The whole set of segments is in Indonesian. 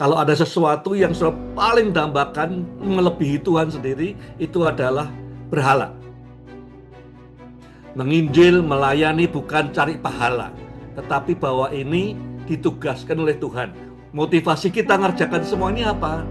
Kalau ada sesuatu yang sudah paling dambakan melebihi Tuhan sendiri, itu adalah berhala. Menginjil, melayani bukan cari pahala, tetapi bahwa ini ditugaskan oleh Tuhan. Motivasi kita ngerjakan semua ini apa?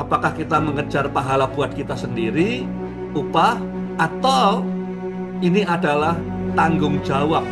Apakah kita mengejar pahala buat kita sendiri, upah, atau ini adalah tanggung jawab?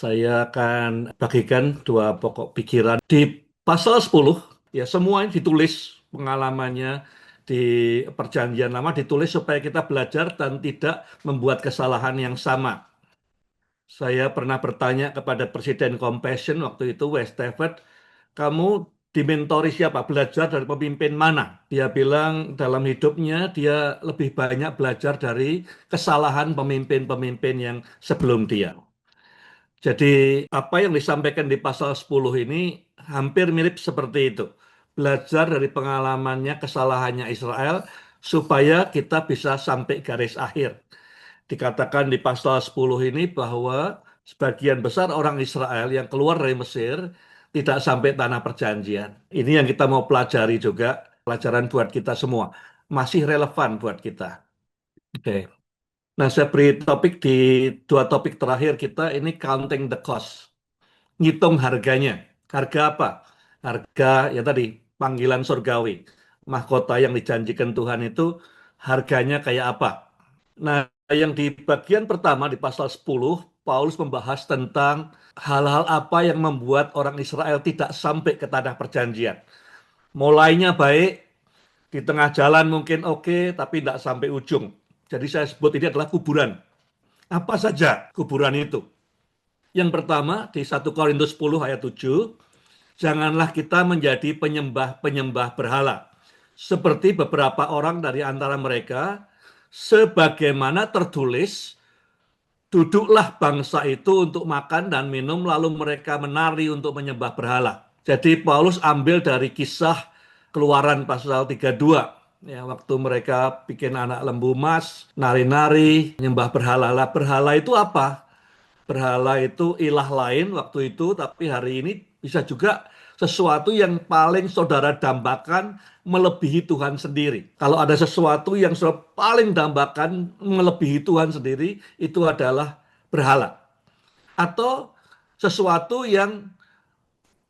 Saya akan bagikan dua pokok pikiran. Di pasal 10, ya semua ini ditulis pengalamannya di Perjanjian Lama, ditulis supaya kita belajar dan tidak membuat kesalahan yang sama. Saya pernah bertanya kepada Presiden Compassion waktu itu, Wes Stafford, kamu dimentori siapa? Belajar dari pemimpin mana? Dia bilang dalam hidupnya dia lebih banyak belajar dari kesalahan pemimpin-pemimpin yang sebelum dia. Jadi apa yang disampaikan di pasal 10 ini hampir mirip seperti itu. Belajar dari pengalamannya, kesalahannya Israel, supaya kita bisa sampai garis akhir. Dikatakan di pasal 10 ini bahwa sebagian besar orang Israel yang keluar dari Mesir tidak sampai tanah perjanjian. Ini yang kita mau pelajari juga, pelajaran buat kita semua. Masih relevan buat kita. Oke. Nah, saya beri topik di dua topik terakhir kita ini counting the cost. Ngitung harganya. Harga apa? Harga ya tadi panggilan surgawi. Mahkota yang dijanjikan Tuhan itu harganya kayak apa? Nah, yang di bagian pertama di pasal 10, Paulus membahas tentang hal-hal apa yang membuat orang Israel tidak sampai ke tanah perjanjian. Mulainya baik, di tengah jalan mungkin oke, tapi tidak sampai ujung. Jadi saya sebut ini adalah kuburan. Apa saja kuburan itu? Yang pertama di 1 Korintus 10 ayat 7, janganlah kita menjadi penyembah-penyembah berhala. Seperti beberapa orang dari antara mereka, sebagaimana tertulis, duduklah bangsa itu untuk makan dan minum, lalu mereka menari untuk menyembah berhala. Jadi Paulus ambil dari kisah Keluaran pasal 32. Ya, waktu mereka bikin anak lembu emas, nari-nari, menyembah berhala. Lah, berhala itu apa? Berhala itu ilah lain waktu itu, tapi hari ini bisa juga sesuatu yang paling saudara dambakan melebihi Tuhan sendiri. Kalau ada sesuatu yang sudah paling dambakan melebihi Tuhan sendiri, itu adalah berhala. Atau sesuatu yang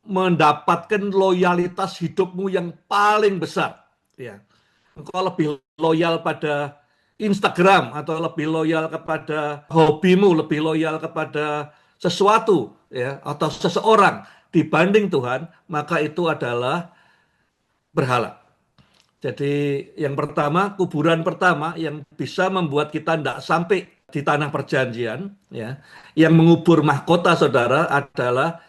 mendapatkan loyalitas hidupmu yang paling besar. Ya. Engkau lebih loyal pada Instagram atau lebih loyal kepada hobimu, lebih loyal kepada sesuatu ya atau seseorang dibanding Tuhan, maka itu adalah berhala. Jadi yang pertama, kuburan pertama yang bisa membuat kita tidak sampai di tanah perjanjian, ya, yang mengubur mahkota saudara adalah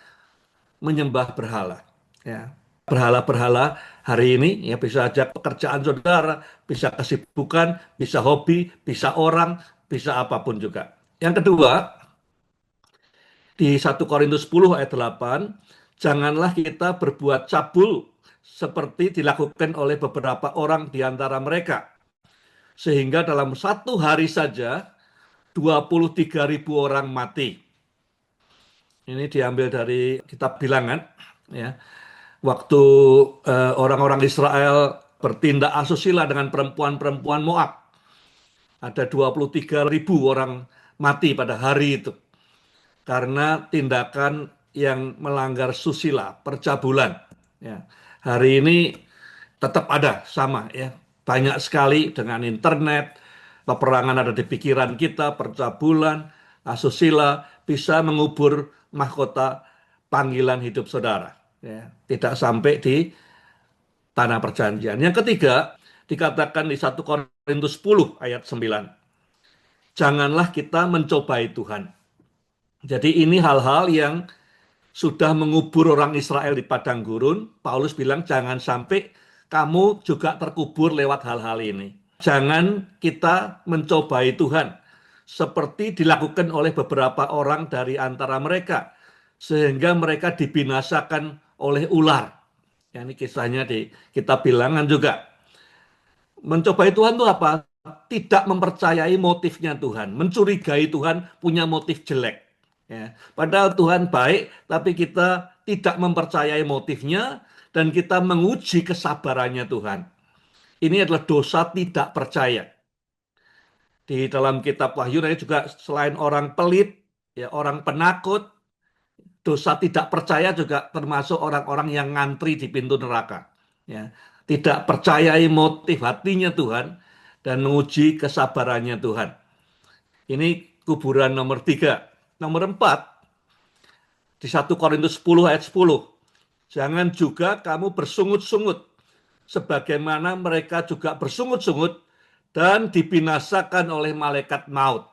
menyembah berhala. Ya. Berhala-berhala hari ini ya bisa aja pekerjaan saudara, bisa kesibukan, bisa hobi, bisa orang, bisa apapun juga. Yang kedua, di 1 Korintus 10 ayat 8, janganlah kita berbuat cabul seperti dilakukan oleh beberapa orang di antara mereka. Sehingga dalam satu hari saja 23.000 orang mati. Ini diambil dari kitab Bilangan. Ya. Waktu orang-orang Israel bertindak asusila dengan perempuan-perempuan Moab. Ada 23.000 orang mati pada hari itu. Karena tindakan yang melanggar susila, percabulan. Ya. Hari ini tetap ada, sama ya. Banyak sekali dengan internet, peperangan ada di pikiran kita, percabulan, asusila, bisa mengubur mahkota panggilan hidup saudara. Ya, tidak sampai di tanah perjanjian. Yang ketiga, dikatakan di 1 Korintus 10 ayat 9. Janganlah kita mencobai Tuhan. Jadi ini hal-hal yang sudah mengubur orang Israel di padang gurun. Paulus bilang jangan sampai kamu juga terkubur lewat hal-hal ini. Jangan kita mencobai Tuhan seperti dilakukan oleh beberapa orang dari antara mereka sehingga mereka dibinasakan oleh ular. Ya, ini kisahnya di kitab Bilangan juga. Mencobai Tuhan itu apa? Tidak mempercayai motifnya Tuhan, mencurigai Tuhan punya motif jelek. Ya. Padahal Tuhan baik, tapi kita tidak mempercayai motifnya dan kita menguji kesabarannya Tuhan. Ini adalah dosa tidak percaya. Di dalam kitab Wahyu juga selain orang pelit, ya orang penakut, dosa tidak percaya juga termasuk orang-orang yang ngantri di pintu neraka. Ya. Tidak percayai motif hatinya Tuhan dan menguji kesabarannya Tuhan. Ini kuburan nomor 3. Nomor 4, di 1 Korintus 10 ayat 10. Jangan juga kamu bersungut-sungut, sebagaimana mereka juga bersungut-sungut dan dibinasakan oleh malaikat maut.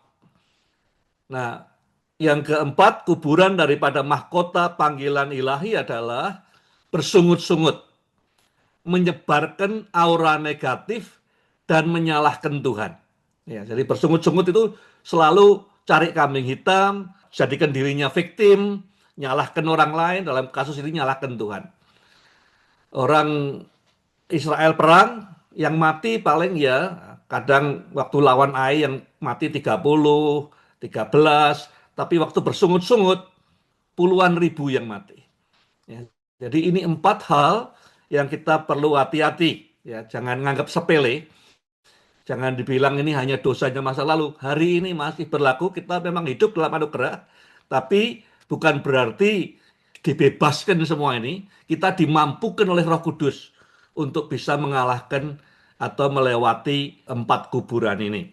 Nah, yang keempat, kuburan daripada mahkota panggilan ilahi adalah bersungut-sungut, menyebarkan aura negatif dan menyalahkan Tuhan. Ya, jadi bersungut-sungut itu selalu cari kambing hitam, jadikan dirinya victim, nyalahkan orang lain, dalam kasus ini nyalahkan Tuhan. Orang Israel perang, yang mati paling ya kadang waktu lawan Ai yang mati 30, 13, tapi waktu bersungut-sungut puluhan ribu yang mati. Ya, jadi ini 4 hal yang kita perlu hati-hati. Ya, jangan nganggap sepele. Jangan dibilang ini hanya dosanya masa lalu. Hari ini masih berlaku, kita memang hidup dalam anugerah, tapi bukan berarti dibebaskan semua ini. Kita dimampukan oleh Roh Kudus untuk bisa mengalahkan atau melewati 4 kuburan ini.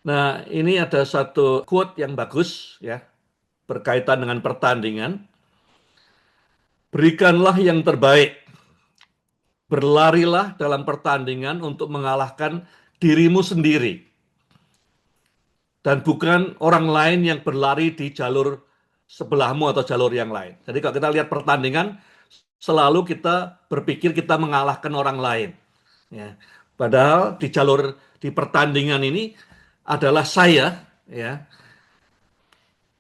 Nah, ini ada satu quote yang bagus ya, berkaitan dengan pertandingan. Berikanlah yang terbaik. Berlarilah dalam pertandingan untuk mengalahkan dirimu sendiri. Dan bukan orang lain yang berlari di jalur sebelahmu atau jalur yang lain. Jadi kalau kita lihat pertandingan, selalu kita berpikir kita mengalahkan orang lain. Ya. Padahal di jalur di pertandingan ini adalah saya, ya,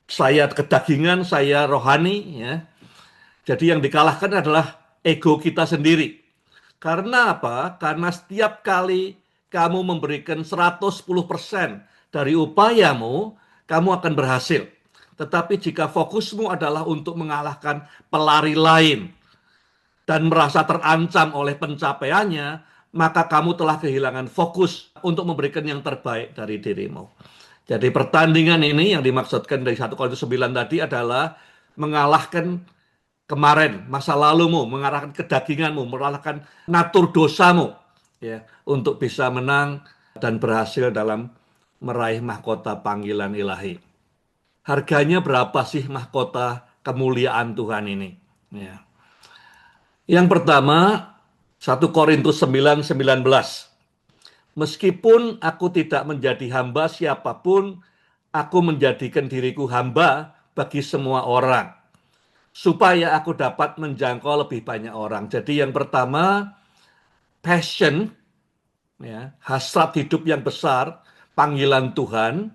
saya kedagingan, saya rohani, ya. Jadi yang dikalahkan adalah ego kita sendiri. Karena apa? Karena setiap kali kamu memberikan 110% dari upayamu, kamu akan berhasil. Tetapi jika fokusmu adalah untuk mengalahkan pelari lain dan merasa terancam oleh pencapaiannya, maka kamu telah kehilangan fokus untuk memberikan yang terbaik dari dirimu. Jadi pertandingan ini yang dimaksudkan dari 1 Korintus 9 tadi adalah mengalahkan kemarin, masa lalumu, mengarahkan kedaginganmu, mengalahkan natur dosamu, ya, untuk bisa menang dan berhasil dalam meraih mahkota panggilan ilahi. Harganya berapa sih mahkota kemuliaan Tuhan ini? Ya. Yang pertama, 1 Korintus 9:19. Meskipun aku tidak menjadi hamba siapapun, aku menjadikan diriku hamba bagi semua orang, supaya aku dapat menjangkau lebih banyak orang. Jadi yang pertama, passion, ya, hasrat hidup yang besar, panggilan Tuhan,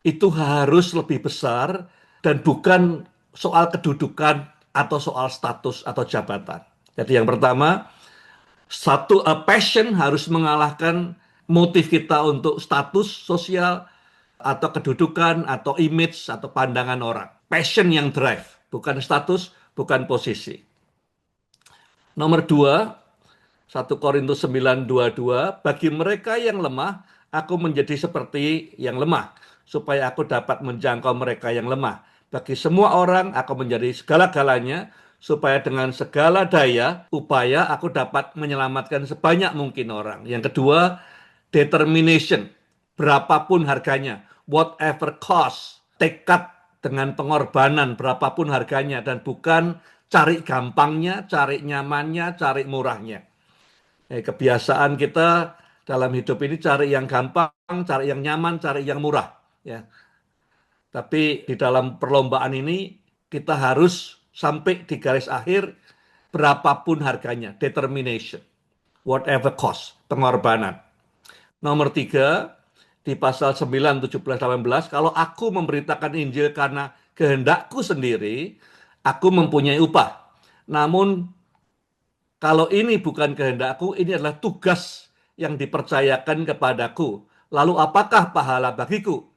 itu harus lebih besar dan bukan soal kedudukan atau soal status atau jabatan. Jadi yang pertama, passion harus mengalahkan motif kita untuk status sosial atau kedudukan atau image atau pandangan orang. Passion yang drive, bukan status, bukan posisi. Nomor 2, 1 Korintus 9:22, bagi mereka yang lemah, aku menjadi seperti yang lemah, supaya aku dapat menjangkau mereka yang lemah. Bagi semua orang, aku menjadi segala-galanya, supaya dengan segala daya, upaya, aku dapat menyelamatkan sebanyak mungkin orang. Yang kedua, determination. berapapun harganya, whatever cost, tekad dengan pengorbanan berapapun harganya, dan bukan cari gampangnya, cari nyamannya, cari murahnya. Kebiasaan kita dalam hidup ini cari yang gampang, cari yang nyaman, cari yang murah. Ya. Tapi di dalam perlombaan ini kita harus sampai di garis akhir berapapun harganya, determination, whatever cost, pengorbanan. Nomor 3, di pasal 9, 17, 18, kalau aku memberitakan Injil karena kehendakku sendiri, aku mempunyai upah. Namun kalau ini bukan kehendakku, ini adalah tugas yang dipercayakan kepadaku. Lalu apakah pahala bagiku?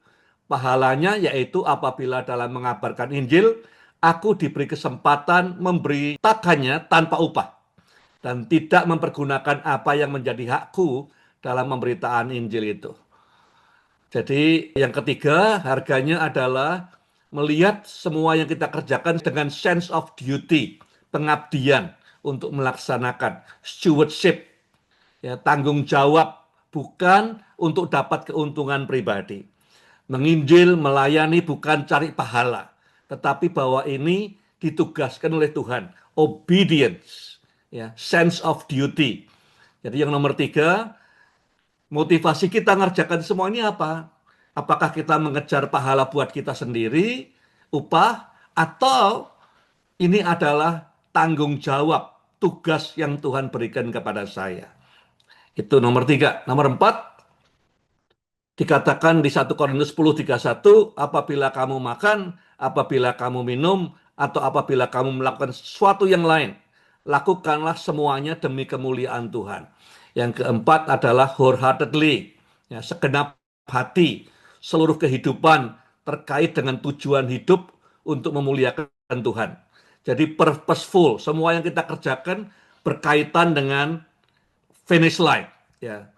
Pahalanya yaitu apabila dalam mengabarkan Injil, aku diberi kesempatan memberitakannya tanpa upah. Dan tidak mempergunakan apa yang menjadi hakku dalam pemberitaan Injil itu. Jadi yang ketiga, harganya adalah melihat semua yang kita kerjakan dengan sense of duty, pengabdian untuk melaksanakan stewardship, ya, tanggung jawab, bukan untuk dapat keuntungan pribadi. Menginjil, melayani bukan cari pahala, tetapi bahwa ini ditugaskan oleh Tuhan, obedience, ya, sense of duty. Jadi yang nomor 3, motivasi kita ngerjakan semua ini apa? Apakah kita mengejar pahala buat kita sendiri, upah, atau ini adalah tanggung jawab, tugas yang Tuhan berikan kepada saya? Itu nomor 3. Nomor 4, dikatakan di 1 Korintus 10:31, apabila kamu makan, apabila kamu minum, atau apabila kamu melakukan sesuatu yang lain, lakukanlah semuanya demi kemuliaan Tuhan. Yang keempat adalah wholeheartedly, ya, segenap hati, seluruh kehidupan terkait dengan tujuan hidup untuk memuliakan Tuhan. Jadi purposeful, semua yang kita kerjakan berkaitan dengan finish line, ya.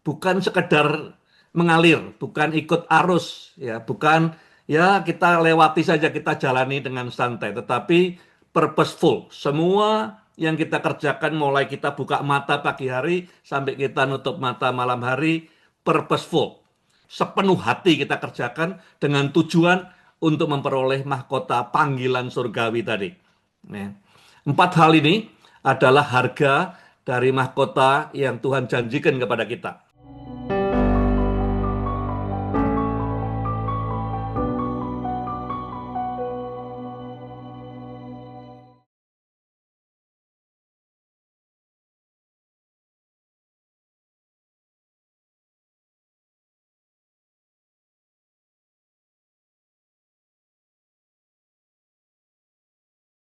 Bukan sekedar mengalir, bukan ikut arus, ya, bukan ya kita lewati saja, kita jalani dengan santai, tetapi purposeful. Semua yang kita kerjakan mulai kita buka mata pagi hari sampai kita nutup mata malam hari, purposeful. Sepenuh hati kita kerjakan dengan tujuan untuk memperoleh mahkota panggilan surgawi tadi. Nah, 4 hal ini adalah harga dari mahkota yang Tuhan janjikan kepada kita.